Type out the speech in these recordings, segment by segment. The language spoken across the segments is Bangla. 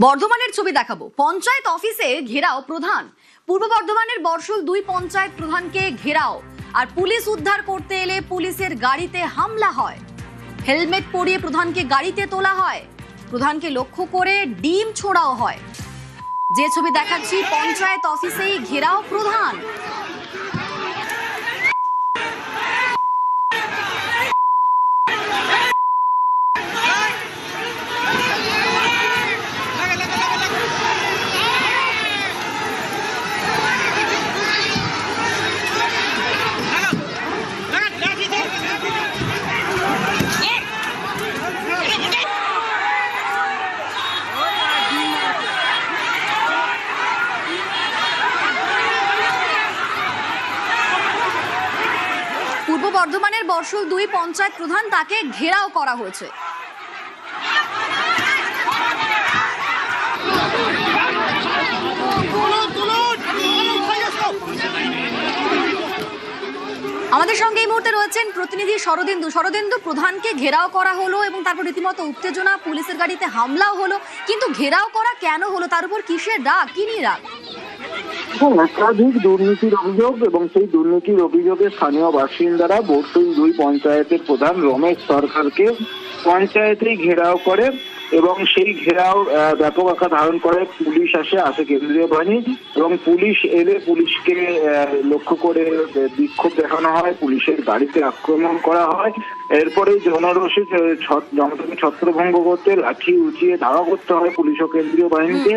বর্ধমানের ছবি দেখাবো। পঞ্চায়েত অফিসে ঘেরাও প্রধান। পূর্ব বর্ধমানের বর্ষল 2 পঞ্চায়েত প্রধানকে ঘেরাও, আর পুলিশ উদ্ধার করতে এলে পুলিশের গাড়িতে হামলা হয়। হেলমেট পরিয়ে প্রধানকে গাড়িতে তোলা হয়, প্রধানকে লক্ষ্য করে ডিম ছোড়াও হয়। যে ছবি দেখাচ্ছি, পঞ্চায়েত অফিসেই ঘেরাও প্রধান। পূর্ব বর্ধমানের বর্ষল 2 পঞ্চায়েত প্রধান, তাকে ঘেরাও করা হয়েছে। আমাদের সঙ্গে এই মুহূর্তে রয়েছেন প্রতিনিধি শরদিন্দু। শরদিন্দু, প্রধানকে ঘেরাও করা হলো এবং তারপর রীতিমতো উত্তেজনা, পুলিশের গাড়িতে হামলাও হলো, কিন্তু ঘেরাও করা কেন হলো? তার উপর কিসের রাগ, কি নিয়ে রাগ? একাধিক দুর্নীতির অভিযোগ এবং সেই দুর্নীতির অভিযোগে স্থানীয় বাসিন্দারা বর্ষল 2 পঞ্চায়েতের প্রধান রমেশ সরকারকে পঞ্চায়েতেই ঘেরাও করে এবং সেই ঘেরাও ব্যাপক আকার ধারণ করে। পুলিশ আসে কেন্দ্রীয় বাহিনী, এবং পুলিশ এলে পুলিশকে লক্ষ্য করে বিক্ষোভ দেখানো হয়, পুলিশের গাড়িতে আক্রমণ করা হয়। এরপরে জনরোষে জনতাকে ছত্রভঙ্গ করতে লাঠি উঁচিয়ে ধাওয়া করতে হয় পুলিশ ও কেন্দ্রীয় বাহিনীকে।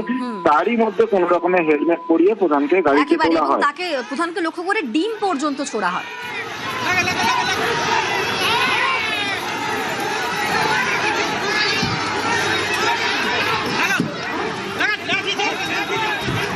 তারই মধ্যে কোন রকমের হেলমেট পরিয়ে প্রধানকে গাড়িতে তোলা হয়। তাকে প্রধানকে লক্ষ্য করে ডিম পর্যন্ত ছোড়া হয়।